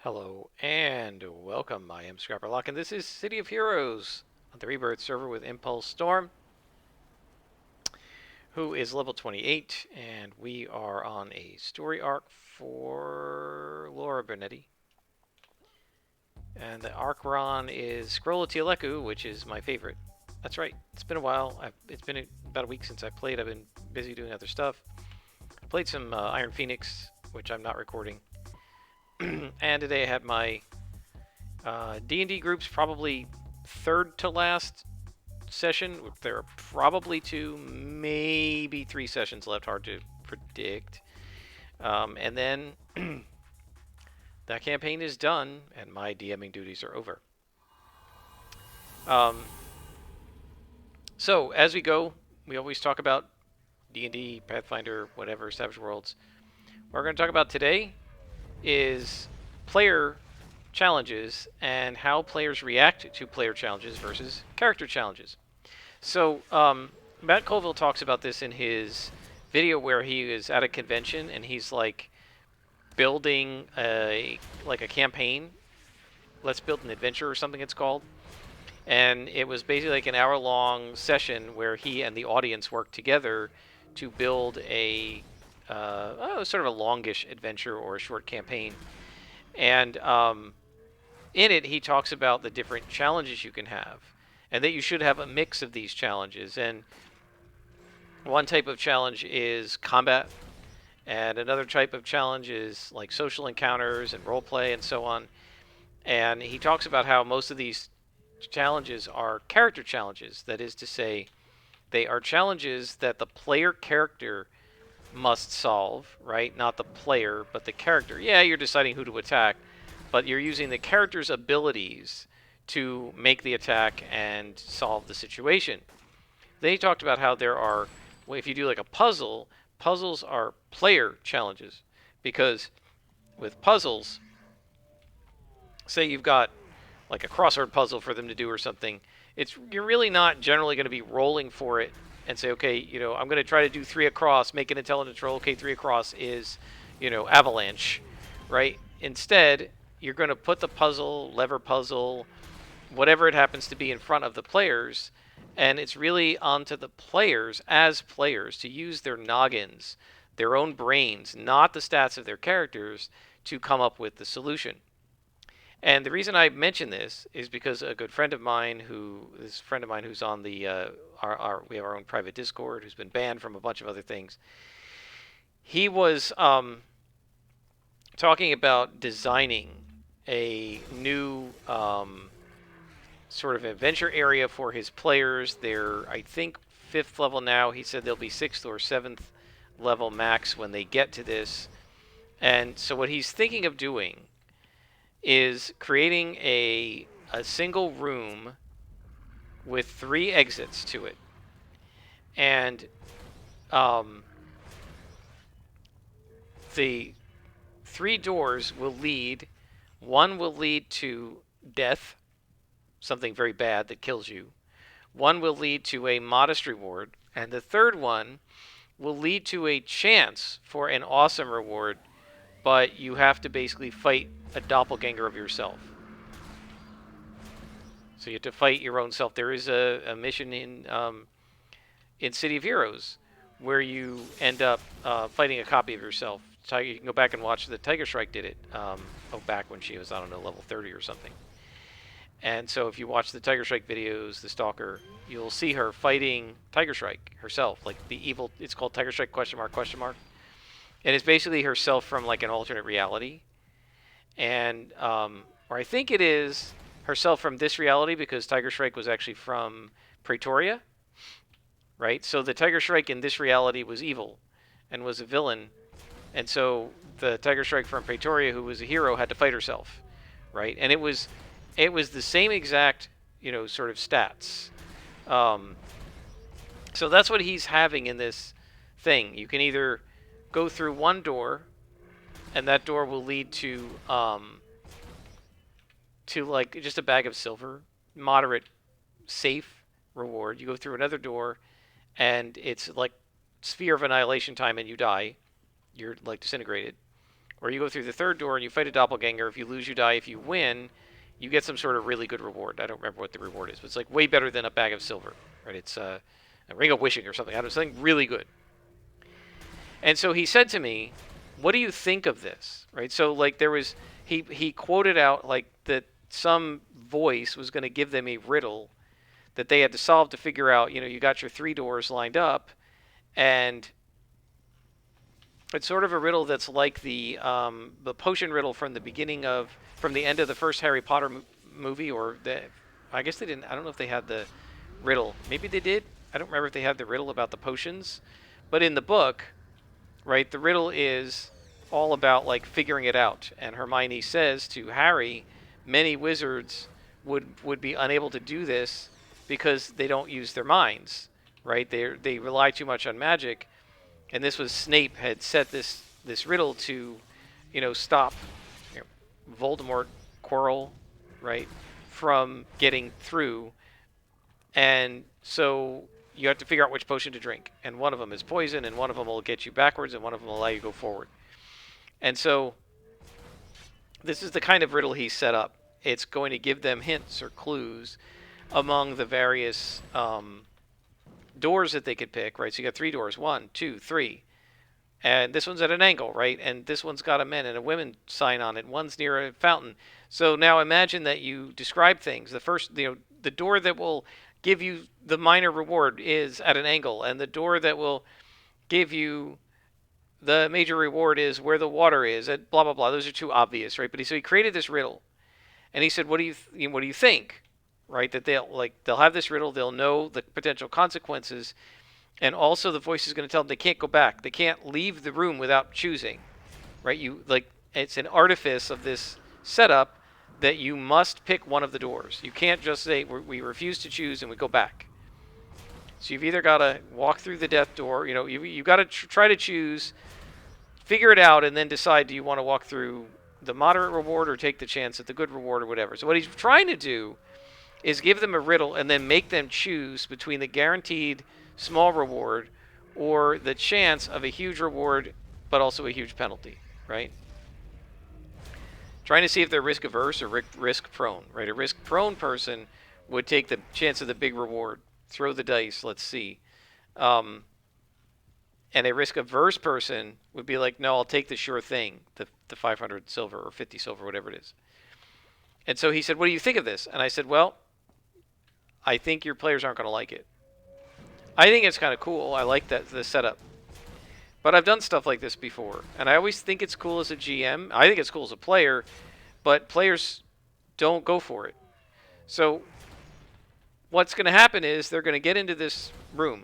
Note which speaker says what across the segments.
Speaker 1: Hello and welcome. I am Scrapperlock, and this is City of Heroes on the Rebirth server with Impulse Storm, who is level 28, and we are on a story arc for Laura Bernetti. And the arc we're on is Scroll of Tieleku, which is my favorite. That's right, it's been a while. It's been about a week since I played. I've been busy doing other stuff. I played some Iron Phoenix, which I'm not recording. And today I had my D&D group's probably third to last session. There are probably two, maybe three sessions left. Hard to predict. And then that campaign is done, and my DMing duties are over. Um, so as we go, we always talk about D&D, Pathfinder, whatever, Savage Worlds. What we're going to talk about today is player challenges and how players react to player challenges versus character challenges. So Matt Colville talks about this in his video where he is at a convention and he's like building a campaign. Let's build an adventure or something it's called. And it was basically like an hour-long session where he and the audience worked together to build a sort of a longish adventure or a short campaign. And in it, he talks about the different challenges you can have, and that you should have a mix of these challenges. And one type of challenge is combat, and another type of challenge is like social encounters and role play and so on. And he talks about how most of these challenges are character challenges. That is to say, they are challenges that the player character must solve, right? Not the player, but the character. Yeah, you're deciding who to attack, but you're using the character's abilities to make the attack and solve the situation. Then he talked about how there are, well, if you do like a puzzle, puzzles are player challenges. Because with puzzles, say you've got like a crossword puzzle for them to do or something, you're really not generally going to be rolling for it and say, okay, I'm going to try to do three across, make an intelligence roll. Okay, three across is, avalanche, right? Instead, you're going to put the puzzle, lever puzzle, whatever it happens to be in front of the players, and it's really onto the players as players to use their noggins, their own brains, not the stats of their characters, to come up with the solution. And the reason I mention this is because a good friend of mine who's on the we have our own private Discord, who's been banned from a bunch of other things. He was talking about designing a new sort of adventure area for his players. They're, I think, 5th level now. He said they'll be 6th or 7th level max when they get to this. And so what he's thinking of doing is creating a single room with 3 exits to it. And the 3 doors will lead, one will lead to death, something very bad that kills you. One will lead to a modest reward, and the third one will lead to a chance for an awesome reward, but you have to basically fight a doppelganger of yourself. So you have to fight your own self. There is a mission in City of Heroes where you end up fighting a copy of yourself. You can go back and watch the Tiger Strike did it back when she was, I don't know, level 30 or something. And so if you watch the Tiger Strike videos, the Stalker, you'll see her fighting Tiger Strike herself, like the evil. It's called Tiger Strike ? And it's basically herself from like an alternate reality. And or I think it is herself from this reality because Tiger Strike was actually from Pretoria, right? So the Tiger Strike in this reality was evil and was a villain. And so the Tiger Strike from Pretoria, who was a hero, had to fight herself, right? And it was the same exact, sort of stats. So that's what he's having in this thing. You can either go through one door, and that door will lead to like just a bag of silver, moderate, safe reward. You go through another door, and it's like sphere of annihilation time, and you die. You're like disintegrated. Or you go through the third door and you fight a doppelganger. If you lose, you die. If you win, you get some sort of really good reward. I don't remember what the reward is, but it's like way better than a bag of silver, right? It's a ring of wishing or something. I don't know, something really good. And so he said to me, "What do you think of this?" Right? So like there was he quoted out like that some voice was going to give them a riddle that they had to solve to figure out. You got your three doors lined up, and it's sort of a riddle that's like the potion riddle from the end of the first Harry Potter movie, or I guess they didn't. I don't know if they had the riddle. Maybe they did. I don't remember if they had the riddle about the potions, but in the book, right, the riddle is all about like figuring it out. And Hermione says to Harry, many wizards would be unable to do this because they don't use their minds, right? They rely too much on magic. And this was Snape had set this riddle to, stop Voldemort, Quirrell, right, from getting through. And so you have to figure out which potion to drink. And one of them is poison, and one of them will get you backwards, and one of them will allow you to go forward. And so this is the kind of riddle he set up. It's going to give them hints or clues among the various doors that they could pick, right? So you got three doors, 1, 2, 3. And this one's at an angle, right? And this one's got a men and a women sign on it. One's near a fountain. So now imagine that you describe things. The first, the door that will give you the minor reward is at an angle, and the door that will give you the major reward is where the water is at blah blah blah. Those are too obvious, right? But he created this riddle, and he said, what do you think, right? That they'll have this riddle, they'll know the potential consequences, and also the voice is going to tell them they can't go back, they can't leave the room without choosing, right? It's an artifice of this setup that you must pick one of the doors. You can't just say we refuse to choose and we go back. So you've either got to walk through the death door, you've got to try to choose, figure it out, and then decide, do you want to walk through the moderate reward or take the chance at the good reward or whatever. So what he's trying to do is give them a riddle and then make them choose between the guaranteed small reward or the chance of a huge reward but also a huge penalty, right? Trying to see if they're risk averse or risk prone, right? A risk prone person would take the chance of the big reward, throw the dice, let's see. And a risk averse person would be like, no, I'll take the sure thing, the 500 silver or 50 silver, whatever it is. And so he said, what do you think of this? And I said, well, I think your players aren't going to like it. I think it's kind of cool. I like the setup. But I've done stuff like this before, and I always think it's cool as a GM. I think it's cool as a player, but players don't go for it. So what's going to happen is they're going to get into this room,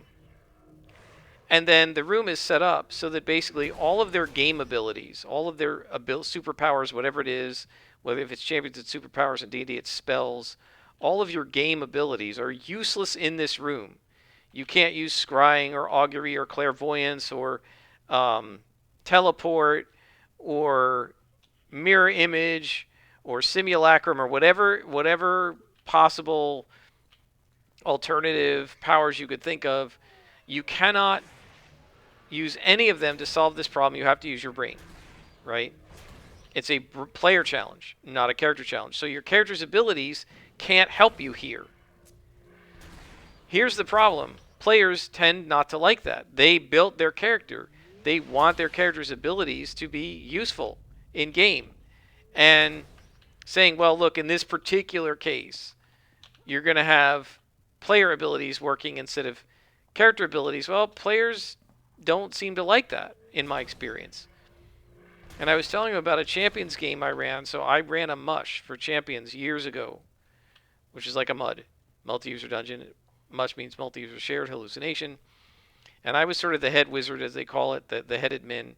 Speaker 1: and then the room is set up so that basically all of their game abilities, all of their superpowers, whatever it is, whether if it's champions, it's superpowers, and D&D, it's spells, all of your game abilities are useless in this room. You can't use scrying or augury or clairvoyance or teleport or mirror image or simulacrum or whatever possible alternative powers you could think of. You cannot use any of them to solve this problem. You have to use your brain, right? It's a player challenge, not a character challenge. So your character's abilities can't help you here. Here's the problem. Players tend not to like that. They built their character. They want their character's abilities to be useful in game. And saying, well, look, in this particular case, you're going to have player abilities working instead of character abilities. Well, players don't seem to like that, in my experience. And I was telling him about a Champions game I ran. So I ran a mush for Champions years ago, which is like a MUD, multi-user dungeon. Much means multi-user shared hallucination. And I was sort of the head wizard, as they call it, the head admin.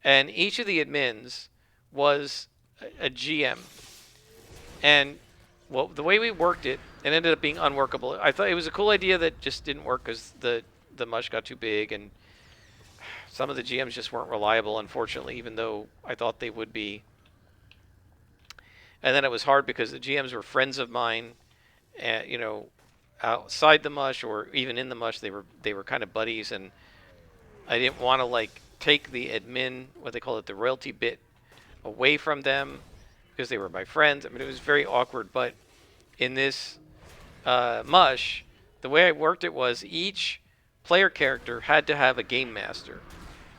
Speaker 1: And each of the admins was a GM. And well, the way we worked it, it ended up being unworkable. I thought it was a cool idea that just didn't work because the mush got too big, and some of the GMs just weren't reliable, unfortunately, even though I thought they would be. And then it was hard because the GMs were friends of mine, outside the mush or even in the mush. They were kind of buddies, and I didn't want to take the admin, what they call it, the royalty bit, away from them because they were my friends. I mean, it was very awkward. But in this mush, the way I worked it was each player character had to have a game master,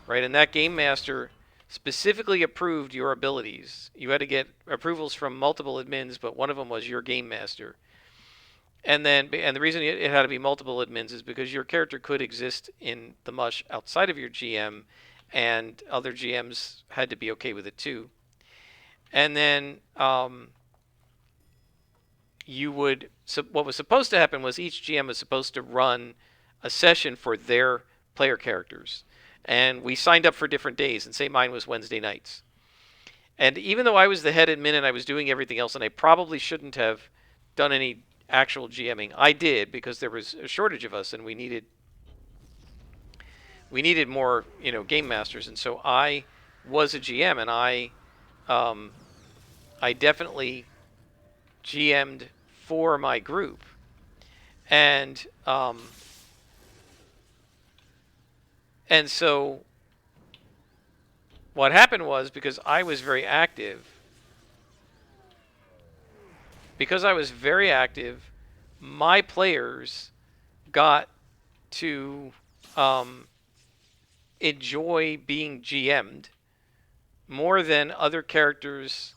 Speaker 1: right? And that game master specifically approved your abilities. You had to get approvals from multiple admins, but one of them was your game master. And the reason it had to be multiple admins is because your character could exist in the mush outside of your GM, and other GMs had to be okay with it too. And then you would. So what was supposed to happen was each GM was supposed to run a session for their player characters, and we signed up for different days. And say mine was Wednesday nights. And even though I was the head admin and I was doing everything else, and I probably shouldn't have done any actual GMing, I did because there was a shortage of us and we needed more, game masters. And so I was a GM, and I definitely GM'd for my group. And so what happened was, because I was very active, my players got to enjoy being GM'd more than other players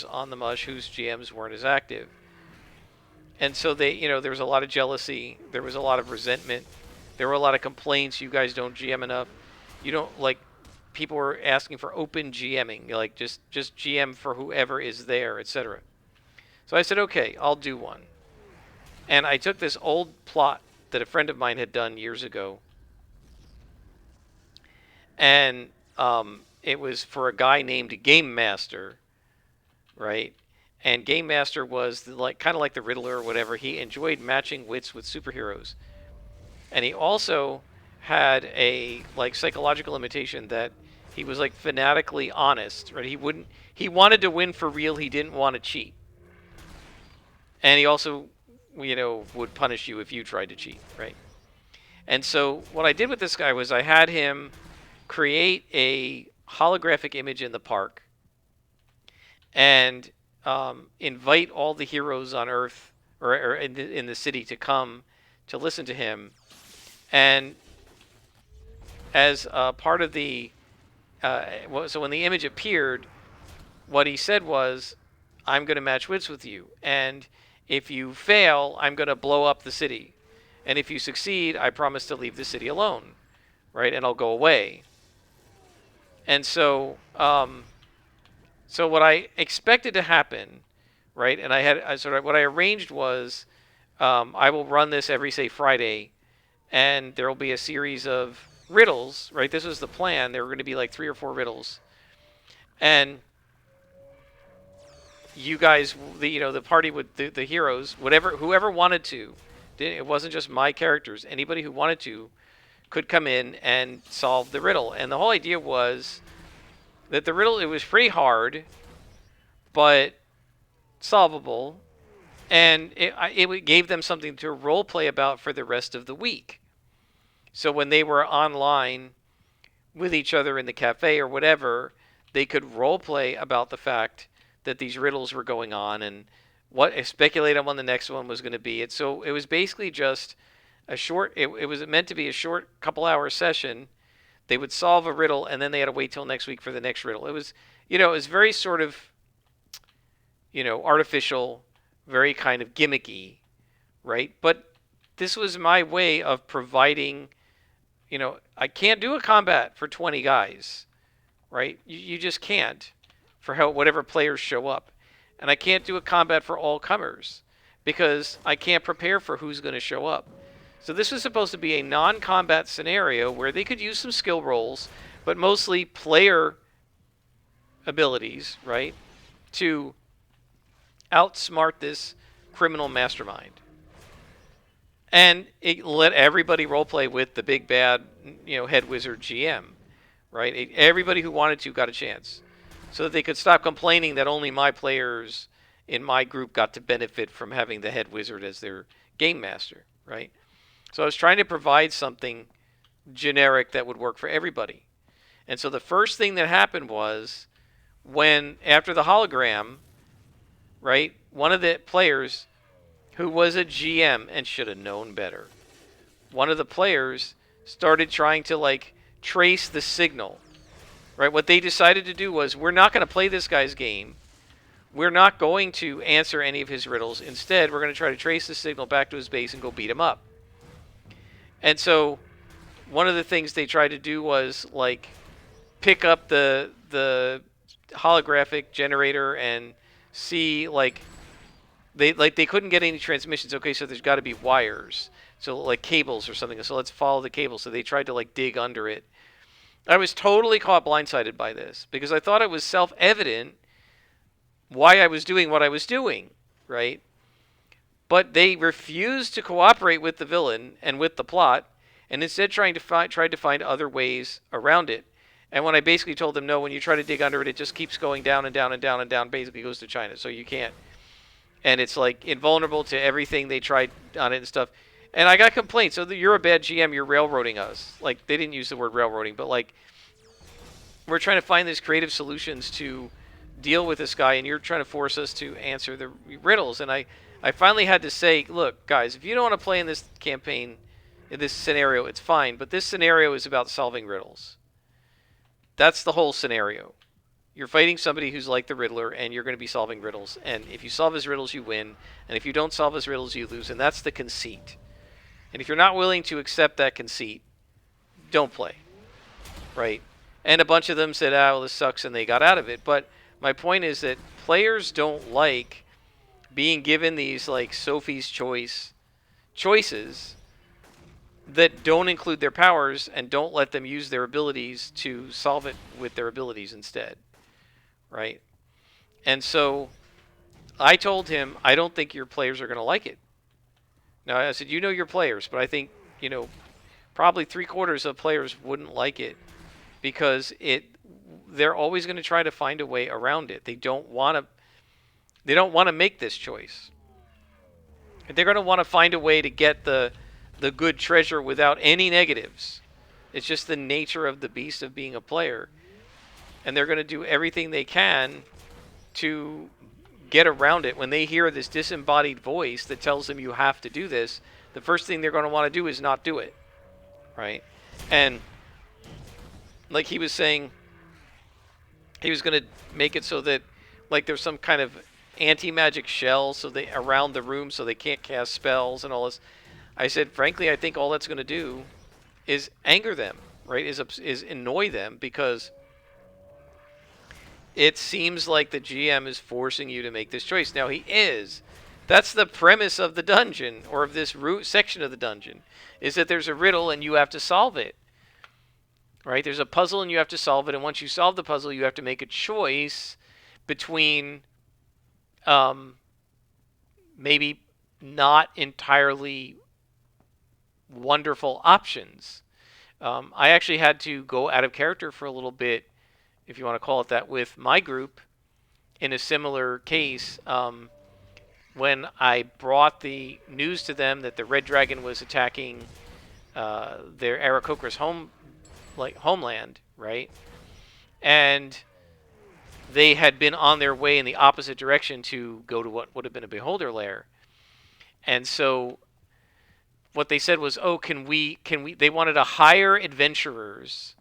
Speaker 1: on the mush whose GMs weren't as active. And so there was a lot of jealousy, there was a lot of resentment, there were a lot of complaints. You guys don't GM enough. You don't, like, people were asking for open GMing, like just GM for whoever is there, etc. So I said, okay, I'll do one. And I took this old plot that a friend of mine had done years ago, and it was for a guy named Game Master, right? And Game Master was kind of like the Riddler or whatever. He enjoyed matching wits with superheroes, and he also had a psychological limitation that he was fanatically honest, right? He wanted to win for real. He didn't want to cheat, and he also would punish you if you tried to cheat, right? And so what I did with this guy was I had him create a holographic image in the park and invite all the heroes on Earth or in the city to come to listen to him. And as part of the so when the image appeared, what he said was, I'm going to match wits with you, and if you fail, I'm going to blow up the city, and if you succeed, I promise to leave the city alone, right? And I'll go away. And so so what I expected to happen, right? And what I arranged was, I will run this every, say, Friday, and there will be a series of riddles, right? This was the plan. There were going to be 3 or 4 riddles, and you guys, the party would, the heroes, whoever wanted to, it wasn't just my characters. Anybody who wanted to could come in and solve the riddle. And the whole idea was that the riddle, it was pretty hard, but solvable, and it gave them something to role play about for the rest of the week. So when they were online with each other in the cafe or whatever, they could role play about the fact that these riddles were going on and speculate on when the next one was going to be. So it was basically just a short. It was meant to be a short couple-hour session. They would solve a riddle, and then they had to wait till next week for the next riddle. It was, it was very sort of, artificial, very kind of gimmicky, right? But this was my way of providing, I can't do a combat for 20 guys, right? You just can't, for whatever players show up. And I can't do a combat for all comers because I can't prepare for who's going to show up. So this was supposed to be a non-combat scenario where they could use some skill rolls, but mostly player abilities, right, to outsmart this criminal mastermind. And it let everybody roleplay with the big bad, head wizard GM, right? Everybody who wanted to got a chance, so that they could stop complaining that only my players in my group got to benefit from having the head wizard as their game master, right? So I was trying to provide something generic that would work for everybody. And so the first thing that happened was when after the hologram, right, one of the players who was a GM and should have known better, one of the players started trying to like trace the signal. Right? What they decided to do was, we're not going to play this guy's game. We're not going to answer any of his riddles. Instead, we're going to try to trace the signal back to his base and go beat him up. And so one of the things they tried to do was like pick up the holographic generator and see they couldn't get any transmissions. Okay, so there's got to be wires, so like cables or something. So let's follow the cable. So they tried to like dig under it. I was totally caught blindsided by this because I thought it was self-evident why I was doing what I was doing, right? But they refused to cooperate with the villain and with the plot, and instead tried to find other ways around it. And when I basically told them, no, when you try to dig under it, it just keeps going down and down and down and down, basically goes to China, so you can't. And it's like invulnerable to everything they tried on it and stuff. And I got complaints. So you're a bad GM. You're railroading us. Like, they didn't use the word railroading, but like, we're trying to find these creative solutions to deal with this guy, and you're trying to force us to answer the riddles. And I finally had to say, look, guys, if you don't want to play in this campaign, in this scenario, it's fine. But this scenario is about solving riddles. That's the whole scenario. You're fighting somebody who's like the Riddler, and you're going to be solving riddles. And if you solve his riddles, you win. And if you don't solve his riddles, you lose. And that's the conceit. And if you're not willing to accept that conceit, don't play. Right? And a bunch of them said, well, this sucks, and they got out of it. But my point is that players don't like being given these like Sophie's choices that don't include their powers and don't let them use their abilities to solve it with their abilities instead. Right? And so I told him, I don't think your players are going to like it. Now, I said, you know your players, but I think, probably 3/4 of players wouldn't like it because they're always going to try to find a way around it. They don't want to make this choice. They're going to want to find a way to get the good treasure without any negatives. It's just the nature of the beast of being a player. And they're going to do everything they can to get around it. When they hear this disembodied voice that tells them you have to do this, the first thing they're going to want to do is not do it. Right? And like he was saying, he was going to make it so that like there's some kind of anti-magic shell so they around the room so they can't cast spells and all this. I said, frankly, I think all that's going to do is anger them, right? Is annoy them because it seems like the GM is forcing you to make this choice. Now, he is. That's the premise of the dungeon, or of this section of the dungeon, is that there's a riddle and you have to solve it. Right? There's a puzzle and you have to solve it, and once you solve the puzzle, you have to make a choice between maybe not entirely wonderful options. I actually had to go out of character for a little bit, if you want to call it that, with my group in a similar case when I brought the news to them that the Red Dragon was attacking their Aarakocra's homeland, right? And they had been on their way in the opposite direction to go to what would have been a beholder lair. And so what they said was, can we they wanted to hire adventurers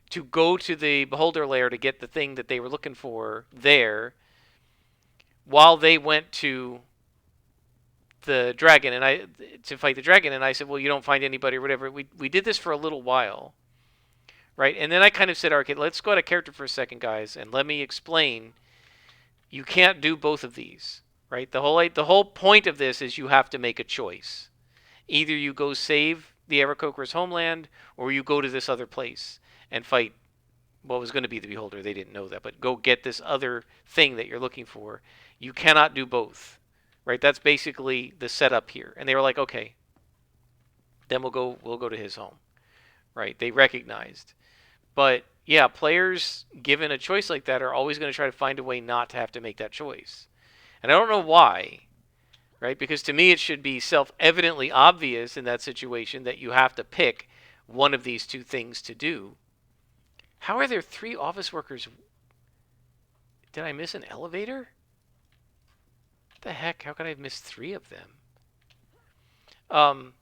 Speaker 1: to go to the beholder lair to get the thing that they were looking for there while they went to the dragon to fight the dragon. And I said, well, you don't find anybody or whatever. We did this for a little while. Right? And then I kind of said, okay, let's go out of character for a second, guys, and let me explain. You can't do both of these. Right? The whole point of this is you have to make a choice. Either you go save the Aarakocra's homeland, or you go to this other place and fight what was going to be the Beholder. They didn't know that, but go get this other thing that you're looking for. You cannot do both. Right? That's basically the setup here. And they were like, okay, then we'll go to his home. Right? They recognized. But yeah, players given a choice like that are always going to try to find a way not to have to make that choice. And I don't know why, right? Because to me it should be self-evidently obvious in that situation that you have to pick one of these two things to do. How are there 3 office workers Did I miss an elevator? What the heck? How could I have missed 3 of them? Um,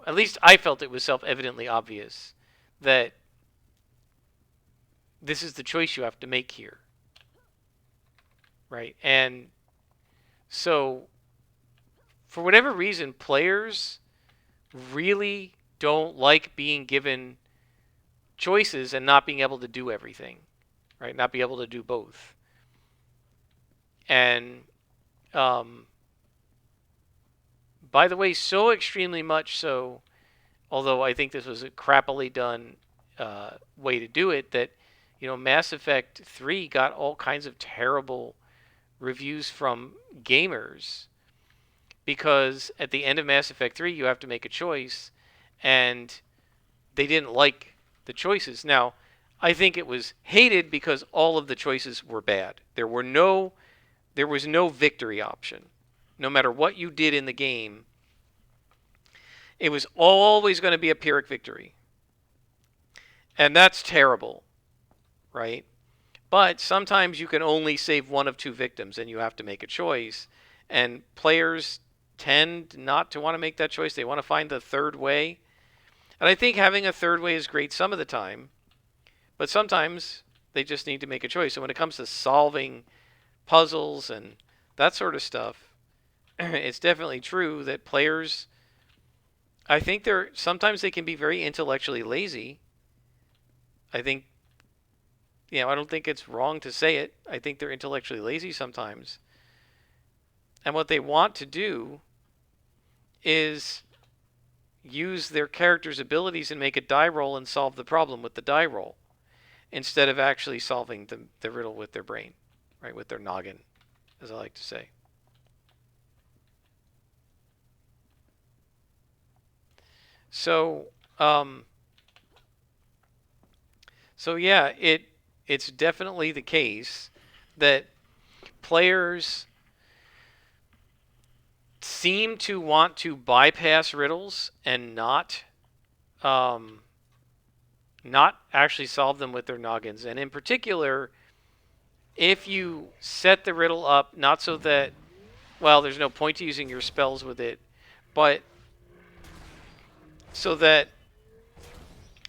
Speaker 1: at least I felt it was self-evidently obvious that this is the choice you have to make here, right? And so, for whatever reason, players really don't like being given choices and not being able to do everything, right? Not be able to do both. And by the way, so extremely much so, although I think this was a crappily done way to do it, that Mass Effect 3 got all kinds of terrible reviews from gamers because at the end of Mass Effect 3 you have to make a choice, and they didn't like the choices. Now, I think it was hated because all of the choices were bad. There was no victory option. No matter what you did in the game, it was always going to be a Pyrrhic victory. And that's terrible, right? But sometimes you can only save one of 2 victims and you have to make a choice. And players tend not to want to make that choice. They want to find the third way. And I think having a third way is great some of the time. But sometimes they just need to make a choice. So when it comes to solving puzzles and that sort of stuff, it's definitely true that players, I think sometimes they can be very intellectually lazy. I think, I don't think it's wrong to say it. I think they're intellectually lazy sometimes. And what they want to do is use their character's abilities and make a die roll and solve the problem with the die roll instead of actually solving the riddle with their brain, right, with their noggin, as I like to say. So, yeah, it's definitely the case that players seem to want to bypass riddles and not actually solve them with their noggins. And in particular, if you set the riddle up not so that, well, there's no point to using your spells with it, but so that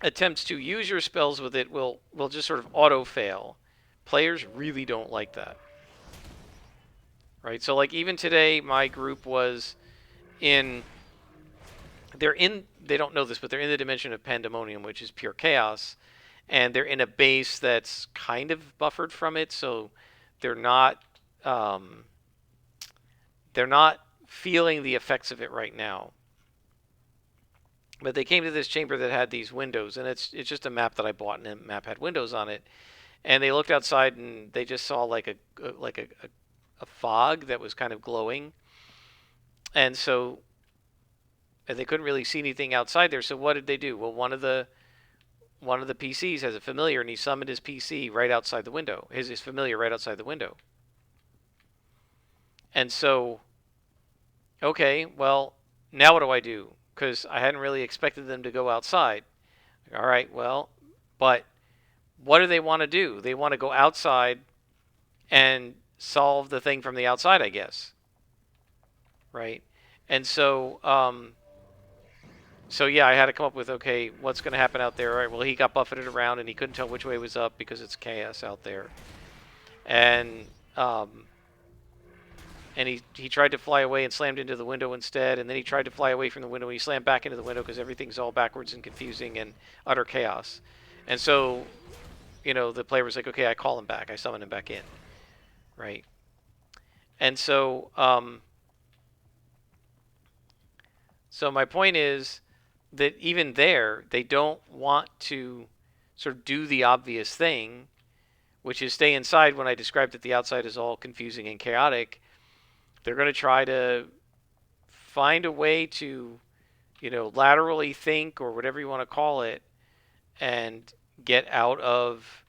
Speaker 1: attempts to use your spells with it will just sort of auto fail. Players really don't like that. Right? So like even today my group was in they don't know this, but they're in the dimension of pandemonium, which is pure chaos, and they're in a base that's kind of buffered from it, so they're not feeling the effects of it right now. But they came to this chamber that had these windows, and it's just a map that I bought, and the map had windows on it. And they looked outside, and they just saw like a fog that was kind of glowing, and they couldn't really see anything outside there. So what did they do? Well, one of the PCs has a familiar, and he summoned his PC right outside the window. His familiar right outside the window. And so, okay, well, now what do I do? Because I hadn't really expected them to go outside. All right, well, but what do they want to do? They want to go outside and solve the thing from the outside, I guess. Right? And so, yeah, I had to come up with, okay, what's going to happen out there? All right, well, he got buffeted around and he couldn't tell which way was up because it's chaos out there. And he tried to fly away and slammed into the window instead, and then he tried to fly away from the window and he slammed back into the window because everything's all backwards and confusing and utter chaos. And so, the player was like, okay, I call him back. I summon him back in. Right? And so, so my point is that even there, they don't want to sort of do the obvious thing, which is stay inside when I described that the outside is all confusing and chaotic. They're going to try to find a way to, laterally think or whatever you want to call it and get out of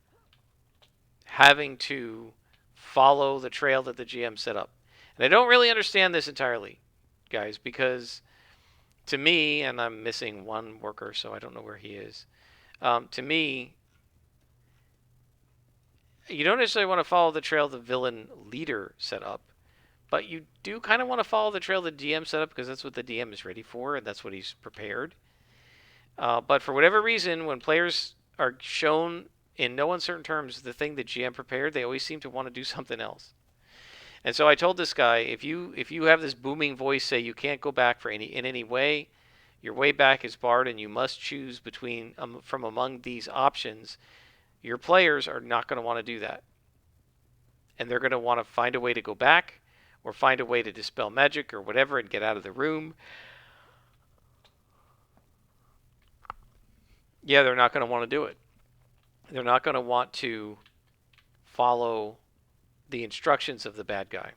Speaker 1: having to follow the trail that the GM set up. And I don't really understand this entirely, guys, because to me, and I'm missing one worker, so I don't know where he is. To me, you don't necessarily want to follow the trail the villain leader set up, but you do kind of want to follow the trail the DM set up because that's what the DM is ready for and that's what he's prepared. But for whatever reason, when players are shown in no uncertain terms the thing the GM prepared, they always seem to want to do something else. And so I told this guy, if you have this booming voice say you can't go back for any way, your way back is barred, and you must choose between from among these options, your players are not going to want to do that, and they're going to want to find a way to go back, or find a way to dispel magic or whatever and get out of the room. Yeah, they're not going to want to do it. They're not going to want to follow the instructions of the bad guy.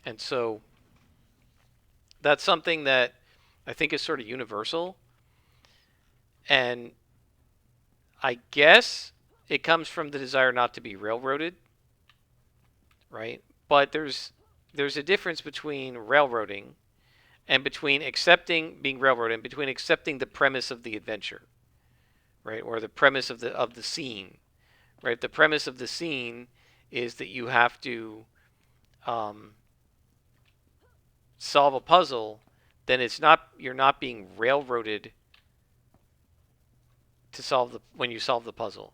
Speaker 1: And so that's something that I think is sort of universal. And I guess it comes from the desire not to be railroaded, right? But there's a difference between railroading and between accepting being railroaded and between accepting the premise of the adventure, right? Or the premise of the scene, right? The premise of the scene is that you have to solve a puzzle. Then you're not being railroaded to when you solve the puzzle,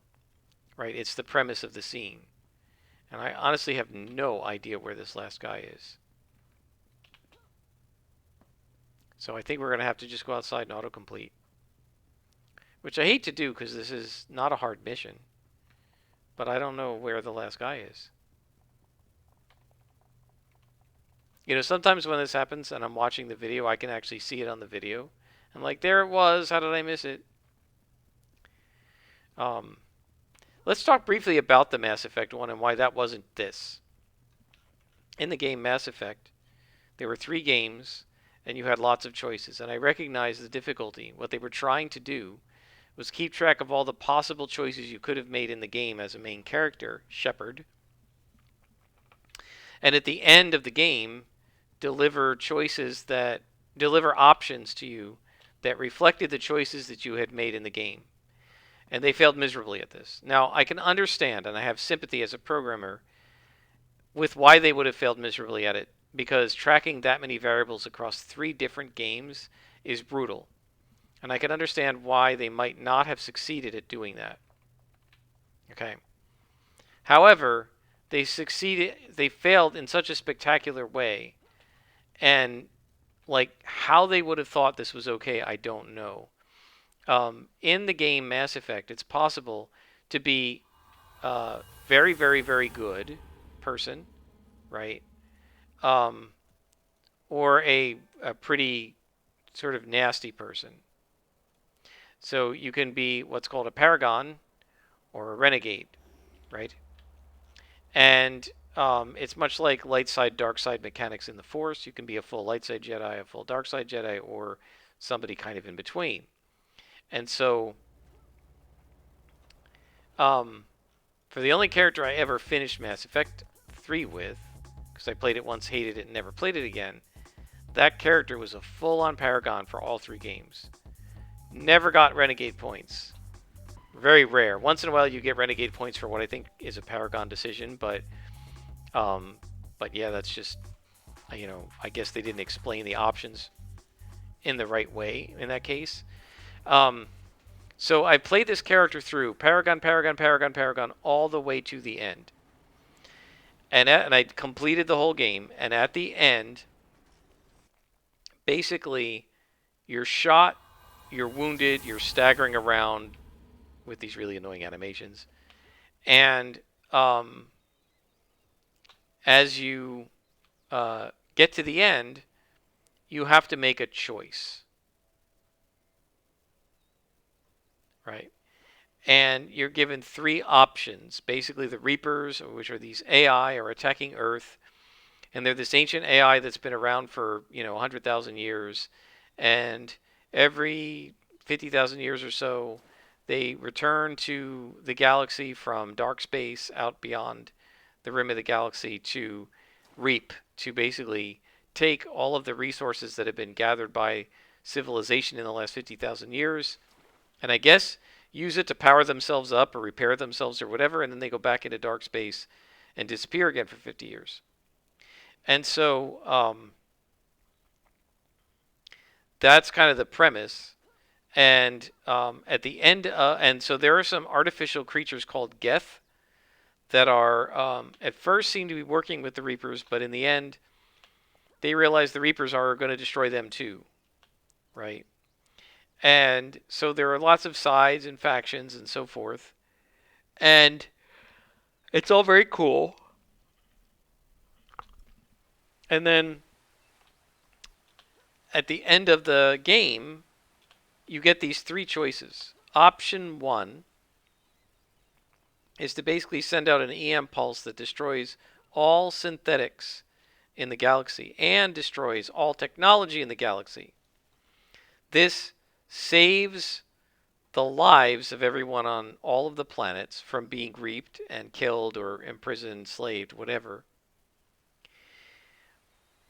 Speaker 1: right? It's the premise of the scene. And I honestly have no idea where this last guy is. So I think we're going to have to just go outside and autocomplete. Which I hate to do because this is not a hard mission. But I don't know where the last guy is. You know, sometimes when this happens and I'm watching the video, I can actually see it on the video. I'm like, there it was. How did I miss it? Let's talk briefly about the Mass Effect one and why that wasn't this. In the game Mass Effect, there were 3 games, and you had lots of choices. And I recognize the difficulty. What they were trying to do was keep track of all the possible choices you could have made in the game as a main character, Shepard. And at the end of the game, deliver options to you that reflected the choices that you had made in the game. And they failed miserably at this. Now, I can understand, and I have sympathy as a programmer, with why they would have failed miserably at it, because tracking that many variables across 3 different games is brutal. And I can understand why they might not have succeeded at doing that. Okay. However, they failed in such a spectacular way, and like how they would have thought this was okay, I don't know. In the game Mass Effect, it's possible to be a very, very, very good person, right? Or a pretty sort of nasty person. So you can be what's called a paragon or a renegade, right? And it's much like light side, dark side mechanics in the Force. You can be a full light side Jedi, a full dark side Jedi, or somebody kind of in between. And so, for the only character I ever finished Mass Effect 3 with, because I played it once, hated it, and never played it again, that character was a full-on Paragon for all 3 games. Never got Renegade points. Very rare. Once in a while you get Renegade points for what I think is a Paragon decision, but yeah, that's just, you know, I guess they didn't explain the options in the right way in that case. So I played this character through Paragon, Paragon, Paragon, Paragon, all the way to the end. And I completed the whole game. And at the end, basically, you're shot, you're wounded, you're staggering around with these really annoying animations. And as you get to the end, you have to make a choice. Right? And you're given 3 options. Basically, the Reapers, which are these AI, are attacking Earth. And they're this ancient AI that's been around for, 100,000 years. And every 50,000 years or so, they return to the galaxy from dark space out beyond the rim of the galaxy to reap, to basically take all of the resources that have been gathered by civilization in the last 50,000 years. And I guess use it to power themselves up or repair themselves or whatever, and then they go back into dark space and disappear again for 50 years. And so that's kind of the premise. And at the end, and so there are some artificial creatures called Geth that are at first seem to be working with the Reapers, but in the end, they realize the Reapers are going to destroy them too, right? And so there are lots of sides and factions and so forth. And it's all very cool. And then at the end of the game, you get these three choices. Option 1 is to basically send out an EM pulse that destroys all synthetics in the galaxy and destroys all technology in the galaxy. This saves the lives of everyone on all of the planets from being reaped and killed or imprisoned, enslaved, whatever.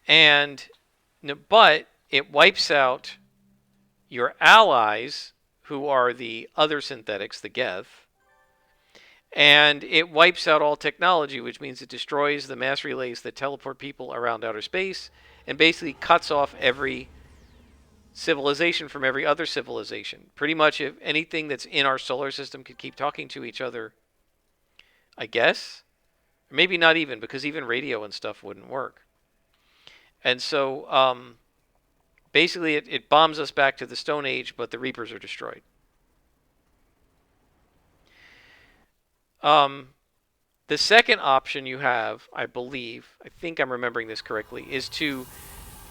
Speaker 1: But it wipes out your allies, who are the other synthetics, the Geth, and it wipes out all technology, which means it destroys the mass relays that teleport people around outer space and basically cuts off every civilization from every other civilization. Pretty much if anything that's in our solar system could keep talking to each other, I guess. Maybe not even, because even radio and stuff wouldn't work. And so basically it bombs us back to the Stone Age, but the Reapers are destroyed. The second option you have, I think I'm remembering this correctly, is to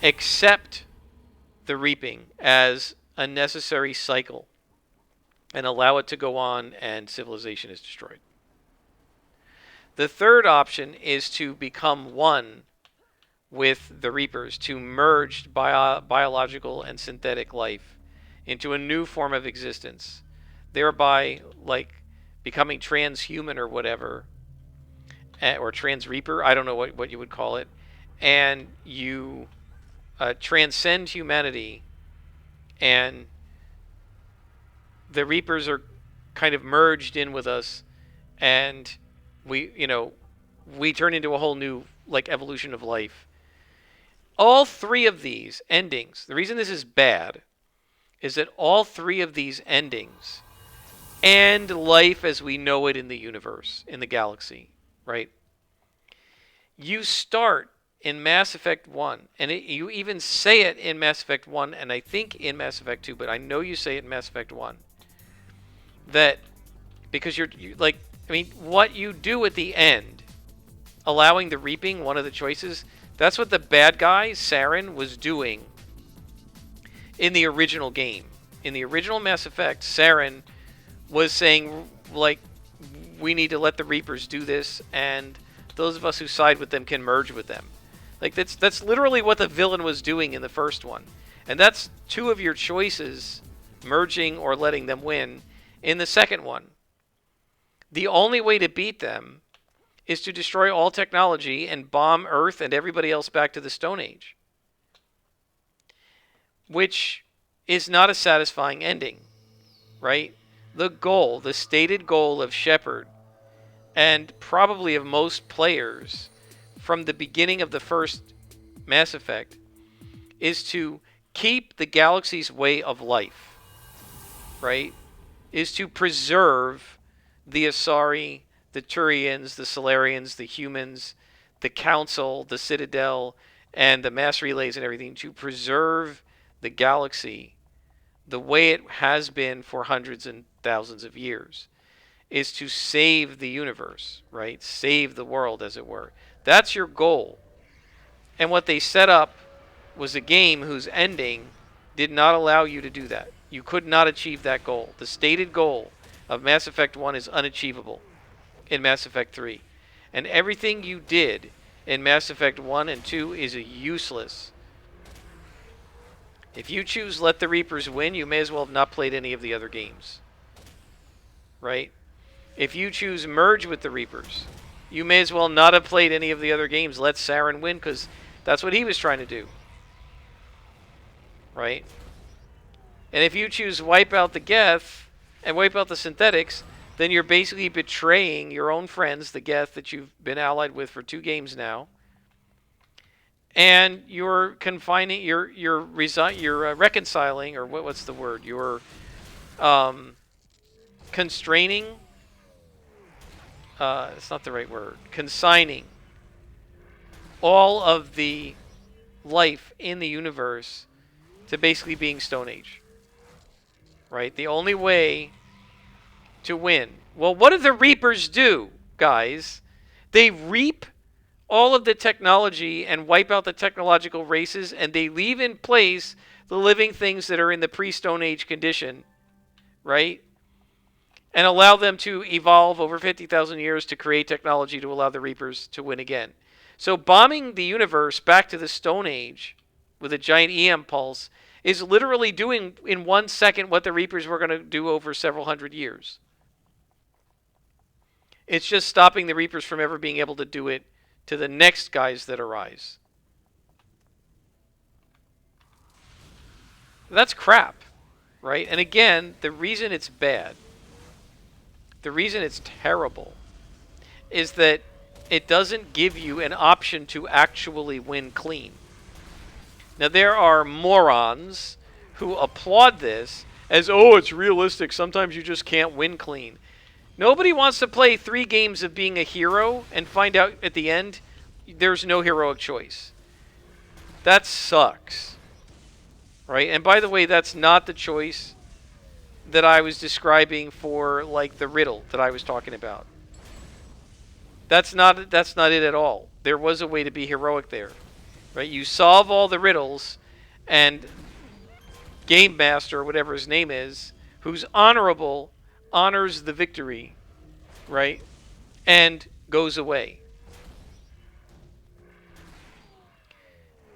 Speaker 1: accept the reaping as a necessary cycle and allow it to go on, and civilization is destroyed. The third option is to become one with the Reapers, to merge biological and synthetic life into a new form of existence, thereby like becoming transhuman or whatever, or trans-reaper, I don't know what you would call it, and you transcend humanity, and the Reapers are kind of merged in with us, and we turn into a whole new like evolution of life. All three of these endings, the reason this is bad is that all three of these endings end life as we know it in the universe, in the galaxy, right? You start in Mass Effect 1, and you even say it in Mass Effect 1, and I think in Mass Effect 2, but I know you say it in Mass Effect 1, that because you're like, I mean, what you do at the end, allowing the reaping, one of the choices, that's what the bad guy, Saren, was doing in the original game. In the original Mass Effect, Saren was saying, like, we need to let the Reapers do this, and those of us who side with them can merge with them. Like, that's literally what the villain was doing in the first one. And that's two of your choices, merging or letting them win, in the second one. The only way to beat them is to destroy all technology and bomb Earth and everybody else back to the Stone Age. Which is not a satisfying ending, right? The goal, the stated goal of Shepard, and probably of most players from the beginning of the first Mass Effect, is to keep the galaxy's way of life, right? Is to preserve the Asari, the Turians, the Solarians, the humans, the Council, the Citadel, and the mass relays and everything, to preserve the galaxy the way it has been for hundreds and thousands of years, is to save the universe, right? Save the world, as it were. That's your goal. And what they set up was a game whose ending did not allow you to do that. You could not achieve that goal. The stated goal of Mass Effect 1 is unachievable in Mass Effect 3. And everything you did in Mass Effect 1 and 2 is useless. If you choose let the Reapers win, you may as well have not played any of the other games. Right? If you choose merge with the Reapers, you may as well not have played any of the other games. Let Saren win, because that's what he was trying to do. Right? And if you choose wipe out the Geth and wipe out the synthetics, then you're basically betraying your own friends, the Geth that you've been allied with for 2 games now, and you're confining, you're reconciling, or what's the word? You're um, constraining. It's not the right word. Consigning all of the life in the universe to basically being Stone Age. Right? The only way to win. Well, what do the Reapers do, guys? They reap all of the technology and wipe out the technological races, and they leave in place the living things that are in the pre-Stone Age condition, right? And allow them to evolve over 50,000 years to create technology to allow the Reapers to win again. So bombing the universe back to the Stone Age with a giant EM pulse is literally doing in 1 second what the Reapers were going to do over several hundred years. It's just stopping the Reapers from ever being able to do it to the next guys that arise. That's crap, right? And again, the reason it's bad, the reason it's terrible, is that it doesn't give you an option to actually win clean. Now, there are morons who applaud this as, oh, it's realistic. Sometimes you just can't win clean. Nobody wants to play 3 games of being a hero and find out at the end there's no heroic choice. That sucks. Right? And by the way, that's not the choice that I was describing for, like, the riddle that I was talking about. That's not it at all. There was a way to be heroic there. Right? You solve all the riddles, and Game Master, or whatever his name is, who's honorable, honors the victory, right? And goes away.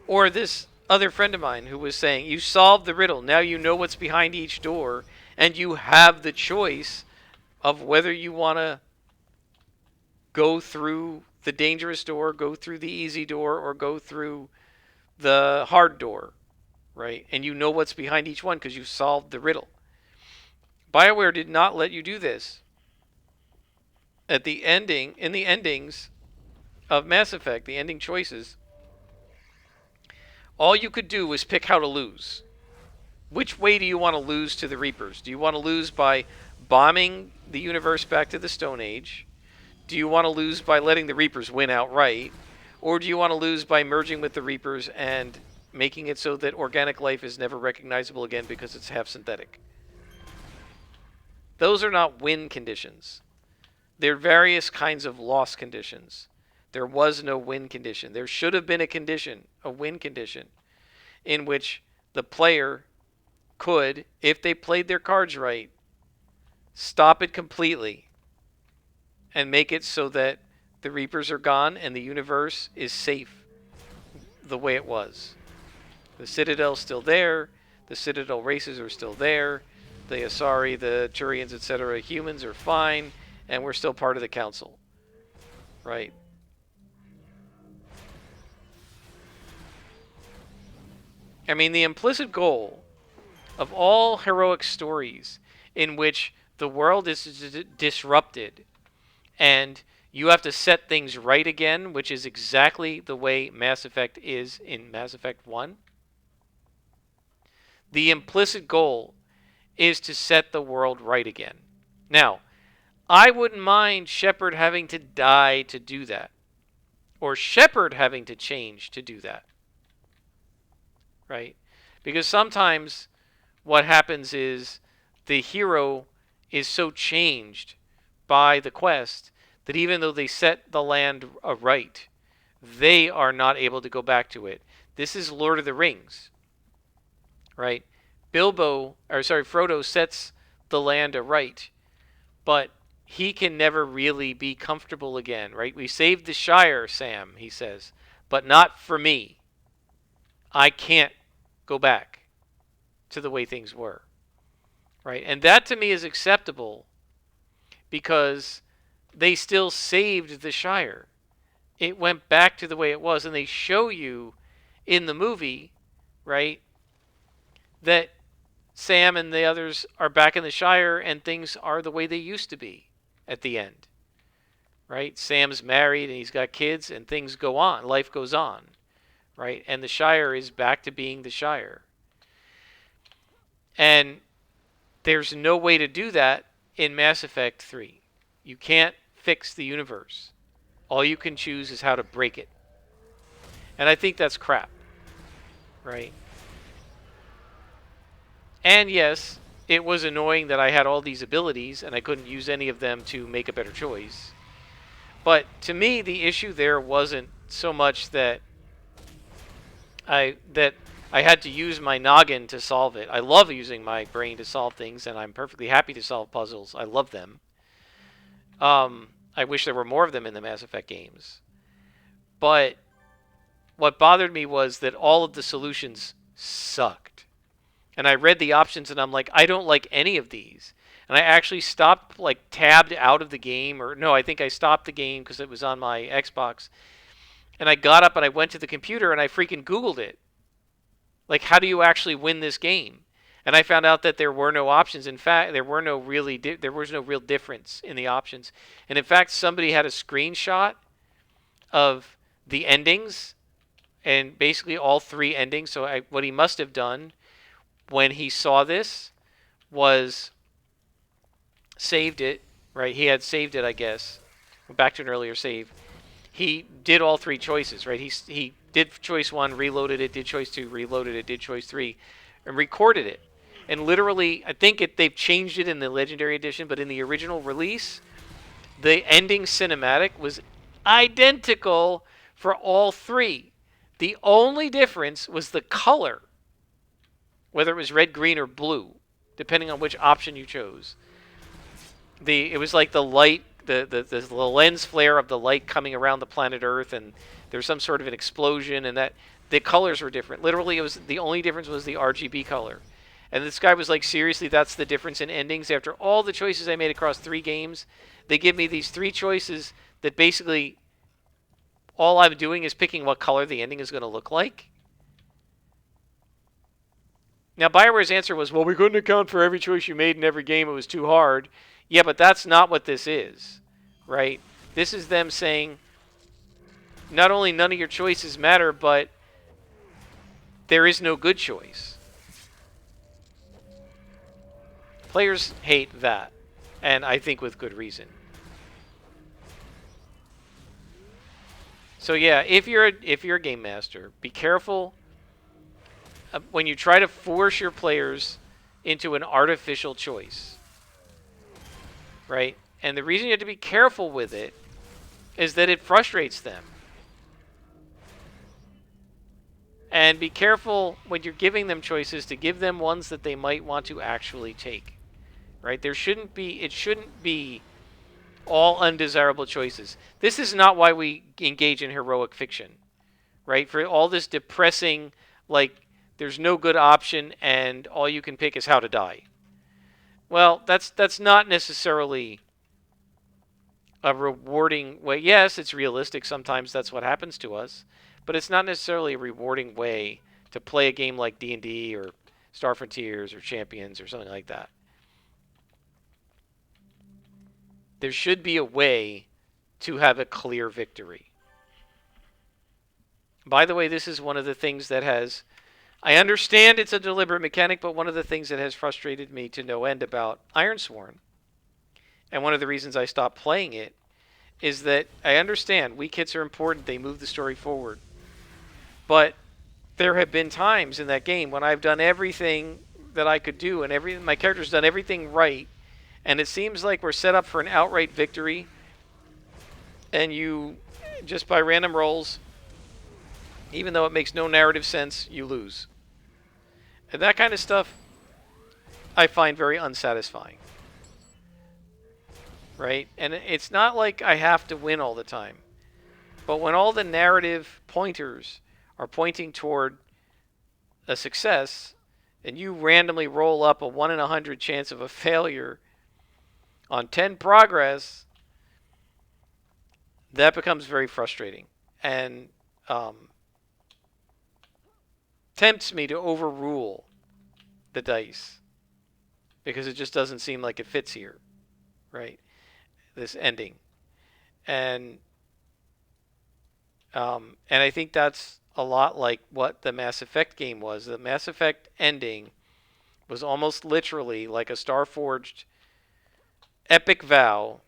Speaker 1: Or this other friend of mine who was saying, you solved the riddle, now you know what's behind each door, and you have the choice of whether you want to go through the dangerous door, go through the easy door, or go through the hard door, right? And you know what's behind each one because you solved the riddle. BioWare did not let you do this. At the ending, in the endings of Mass Effect, the ending choices, all you could do was pick how to lose. Which way do you want to lose to the Reapers? Do you want to lose by bombing the universe back to the Stone Age? Do you want to lose by letting the Reapers win outright? Or do you want to lose by merging with the Reapers and making it so that organic life is never recognizable again because it's half synthetic? Those are not win conditions. They're various kinds of loss conditions. There was no win condition. There should have been a condition, a win condition, in which the player could, if they played their cards right, stop it completely and make it so that the Reapers are gone and the universe is safe the way it was. The Citadel's still there. The Citadel races are still there. The Asari, the Turians, etc., humans are fine, and we're still part of the Council. Right? I mean, the implicit goal of all heroic stories in which the world is disrupted and you have to set things right again, which is exactly the way Mass Effect is in Mass Effect 1. The implicit goal is to set the world right again. Now, I wouldn't mind Shepard having to die to do that. Or Shepard having to change to do that. Right? Because sometimes what happens is the hero is so changed by the quest that even though they set the land right, they are not able to go back to it. This is Lord of the Rings. Right? Frodo sets the land aright, but he can never really be comfortable again, right? We saved the Shire, Sam, he says, but not for me. I can't go back to the way things were, right? And that to me is acceptable because they still saved the Shire. It went back to the way it was, and they show you in the movie, right, that Sam and the others are back in the Shire and things are the way they used to be at the end. Right? Sam's married and he's got kids and things go on. Life goes on. Right? And the Shire is back to being the Shire. And there's no way to do that in Mass Effect 3. You can't fix the universe. All you can choose is how to break it. And I think that's crap. Right? And yes, it was annoying that I had all these abilities and I couldn't use any of them to make a better choice. But to me, the issue there wasn't so much that I had to use my noggin to solve it. I love using my brain to solve things, and I'm perfectly happy to solve puzzles. I love them. I wish there were more of them in the Mass Effect games. But what bothered me was that all of the solutions sucked. And I read the options, and I'm like, I don't like any of these. And I actually stopped, like, tabbed out of the game. Or, no, I think I stopped the game because it was on my Xbox. And I got up and I went to the computer and I freaking Googled it. Like, how do you actually win this game? And I found out that there were no options. In fact, there was no real difference in the options. And in fact, somebody had a screenshot of the endings and basically all three endings. So what he must have done when he saw this was saved it, right? He had saved it, I guess. Back to an earlier save. He did all three choices, right? He did choice 1, reloaded it, did choice 2, reloaded it, did choice 3, and recorded it. And literally, I think they've changed it in the Legendary Edition, but in the original release, the ending cinematic was identical for all three. The only difference was the color, whether it was red, green, or blue, depending on which option you chose. It was like the light, the lens flare of the light coming around the planet Earth, and there's some sort of an explosion, and that the colors were different. Literally, it was the only difference was the RGB color. And this guy was like, seriously, that's the difference in endings? After all the choices I made across 3 games, they give me these 3 choices that basically all I'm doing is picking what color the ending is going to look like? Now, BioWare's answer was, well, we couldn't account for every choice you made in every game. It was too hard. Yeah, but that's not what this is, right? This is them saying, not only none of your choices matter, but there is no good choice. Players hate that, and I think with good reason. So yeah, if you're a game master, be careful when you try to force your players into an artificial choice, right? And the reason you have to be careful with it is that it frustrates them. And be careful when you're giving them choices to give them ones that they might want to actually take, right? It shouldn't be all undesirable choices. This is not why we engage in heroic fiction, right? For all this depressing, like, there's no good option and all you can pick is how to die. Well, that's not necessarily a rewarding way. Yes, it's realistic. Sometimes that's what happens to us. But it's not necessarily a rewarding way to play a game like D&D or Star Frontiers or Champions or something like that. There should be a way to have a clear victory. By the way, this is one of the things that has... I understand it's a deliberate mechanic, but one of the things that has frustrated me to no end about Ironsworn, and one of the reasons I stopped playing it, is that I understand weak hits are important. They move the story forward. But there have been times in that game when I've done everything that I could do, and my character's done everything right, and it seems like we're set up for an outright victory, and you, just by random rolls, even though it makes no narrative sense, you lose. And that kind of stuff I find very unsatisfying. Right? And it's not like I have to win all the time. But when all the narrative pointers are pointing toward a success, and you randomly roll up a 1 in 100 chance of a failure on 10 progress, that becomes very frustrating. And tempts me to overrule the dice. because it just doesn't seem like it fits here, right? This ending, and and I think that's a lot like what the Mass Effect game was. The Mass Effect ending was almost literally like a Starforged epic vow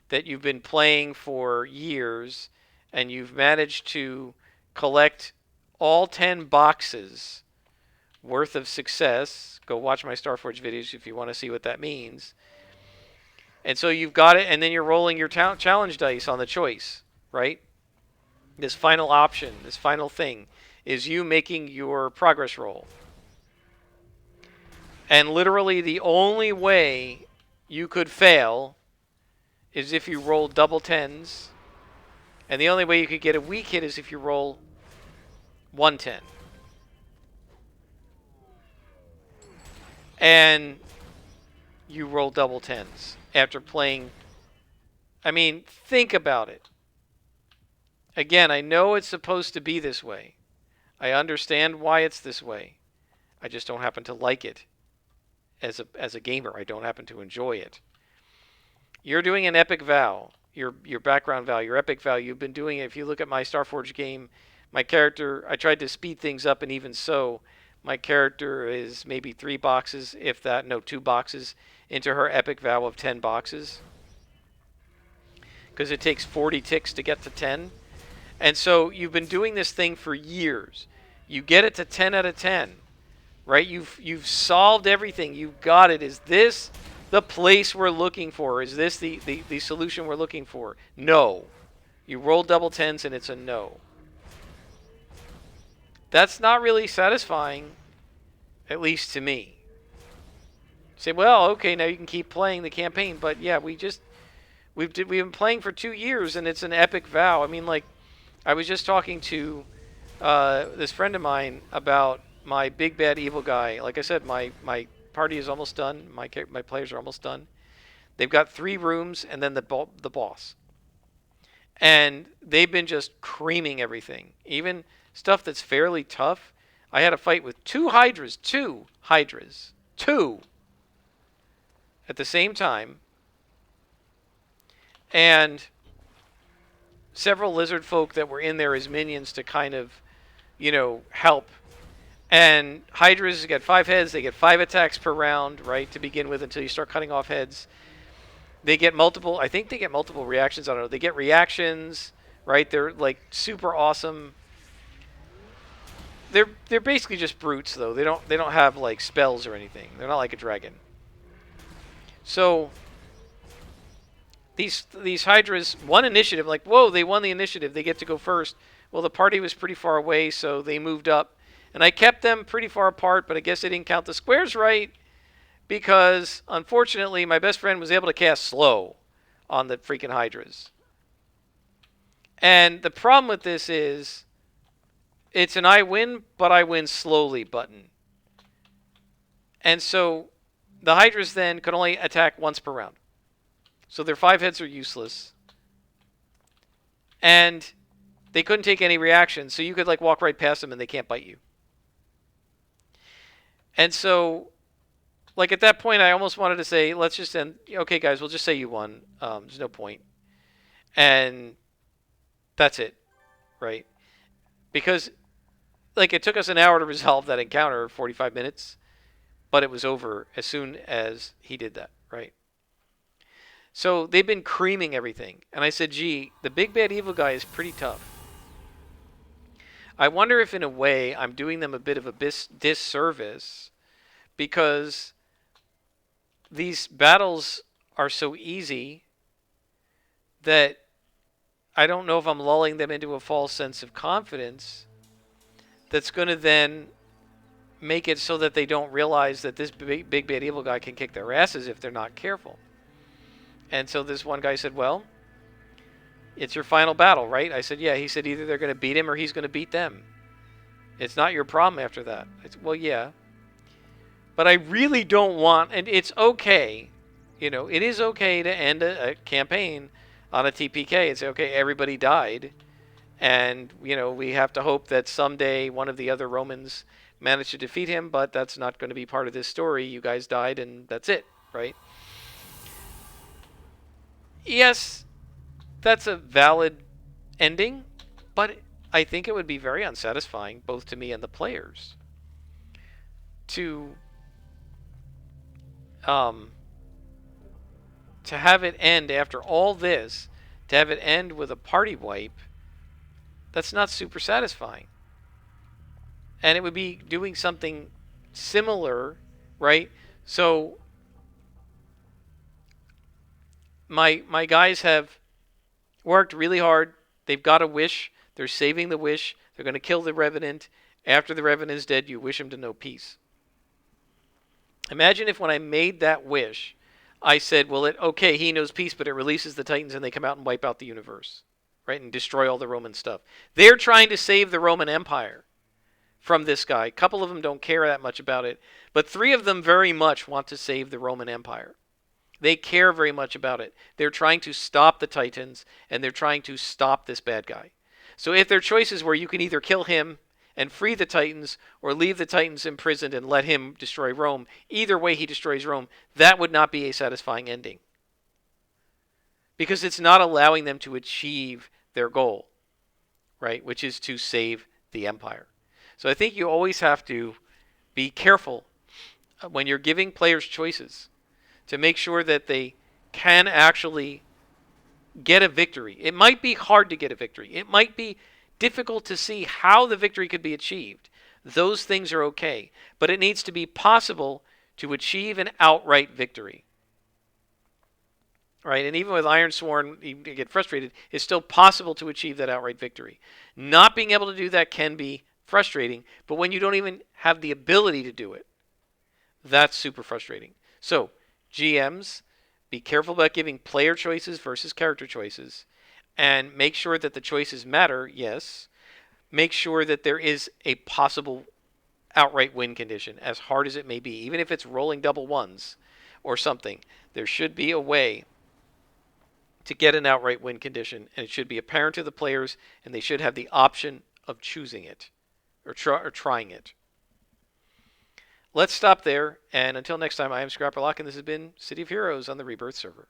Speaker 1: that you've been playing for years, and you've managed to collect all 10 boxes worth of success. Go watch my Starforge videos if you want to see what that means. And so you've got it, and then you're rolling your challenge dice on the choice, right? This final option, this final thing, is you making your progress roll. And literally the only way you could fail is if you roll double tens. And the only way you could get a weak hit is if you roll 110. And you roll double tens after playing. I mean, think about it. Again, I know it's supposed to be this way. I understand why it's this way. I just don't happen to like it. As a gamer, I don't happen to enjoy it. You're doing an epic vow. Your background vow, your epic vow. You've been doing it. If you look at my Starforge game, my character, I tried to speed things up, and even so, my character is maybe 3 boxes, if that, no, 2 boxes into her epic vow of 10 boxes. Because it takes 40 ticks to get to 10. And so you've been doing this thing for years. You get it to 10 out of 10, right? You've solved everything. You've got it. Is this the place we're looking for? Is this the solution we're looking for? No. You roll double tens and it's a no. That's not really satisfying, at least to me. Say, well, okay, now you can keep playing the campaign, but yeah, we've been playing for 2 years and it's an epic vow. I mean, like, I was just talking to this friend of mine about my big bad evil guy. Like I said, my party is almost done. My players are almost done. They've got 3 rooms and then the boss. And they've been just creaming everything. Even stuff that's fairly tough. I had a fight with 2 hydras. 2 hydras. 2 at the same time. And several lizard folk that were in there as minions to kind of, help. And hydras get 5 heads. They get 5 attacks per round, right, to begin with, until you start cutting off heads. They get multiple, I think they get multiple reactions. I don't know. They get reactions, right? They're like super awesome. They're basically just brutes, though. They don't have like spells or anything. They're not like a dragon. So these hydras won initiative. Like, whoa, they won the initiative. They get to go first. Well, the party was pretty far away, so they moved up. And I kept them pretty far apart, but I guess I didn't count the squares right, because unfortunately my best friend was able to cast slow on the freaking hydras. And the problem with this is it's an I win, but I win slowly button. And so the hydras then could only attack once per round. So their 5 heads are useless. And they couldn't take any reactions, so you could like walk right past them and they can't bite you. And so, like at that point, I almost wanted to say, let's just end. Okay, guys, we'll just say you won. There's no point. And that's it, right? Because, like, it took us an hour to resolve that encounter, 45 minutes, but it was over as soon as he did that, right? So they've been creaming everything. And I said, gee, the big bad evil guy is pretty tough. I wonder if in a way I'm doing them a bit of a disservice, because these battles are so easy that I don't know if I'm lulling them into a false sense of confidence that's going to then make it so that they don't realize that this big bad evil guy can kick their asses if they're not careful. And so this one guy said, well, it's your final battle, right? I said, yeah. He said, either they're going to beat him or he's going to beat them. It's not your problem after that. I said, well, yeah. But I really don't want, and it's okay, it is okay to end a campaign on a TPK and say, okay, everybody died. And, we have to hope that someday one of the other Romans managed to defeat him, but that's not going to be part of this story. You guys died, and that's it, right? Yes, that's a valid ending, but I think it would be very unsatisfying, both to me and the players, to um, to have it end after all this, to have it end with a party wipe. That's not super satisfying, and it would be doing something similar, right? So my guys have worked really hard. They've got a wish. They're saving the wish. They're going to kill the Revenant. After the Revenant is dead, you wish him to know peace. Imagine if when I made that wish, I said, well, okay, he knows peace, but it releases the Titans and they come out and wipe out the universe, right, and destroy all the Roman stuff. They're trying to save the Roman Empire from this guy. A couple of them don't care that much about it, but 3 of them very much want to save the Roman Empire. They care very much about it. They're trying to stop the Titans, and they're trying to stop this bad guy. So if their choices were you can either kill him and free the Titans or leave the Titans imprisoned and let him destroy Rome, either way he destroys Rome, that would not be a satisfying ending. Because it's not allowing them to achieve their goal, right, which is to save the empire. So I think you always have to be careful when you're giving players choices to make sure that they can actually get a victory. It might be hard to get a victory. It might be difficult to see how the victory could be achieved. Those things are okay, but it needs to be possible to achieve an outright victory. Right? And even with Ironsworn, you get frustrated, it's still possible to achieve that outright victory. Not being able to do that can be frustrating, but when you don't even have the ability to do it, that's super frustrating. So, GMs, be careful about giving player choices versus character choices, and make sure that the choices matter, yes. Make sure that there is a possible outright win condition, as hard as it may be. Even if it's rolling double ones or something, there should be a way to get an outright win condition, and it should be apparent to the players, and they should have the option of choosing it or trying it. Let's stop there, and until next time, I am Scrapperlock, and this has been City of Heroes on the Rebirth server.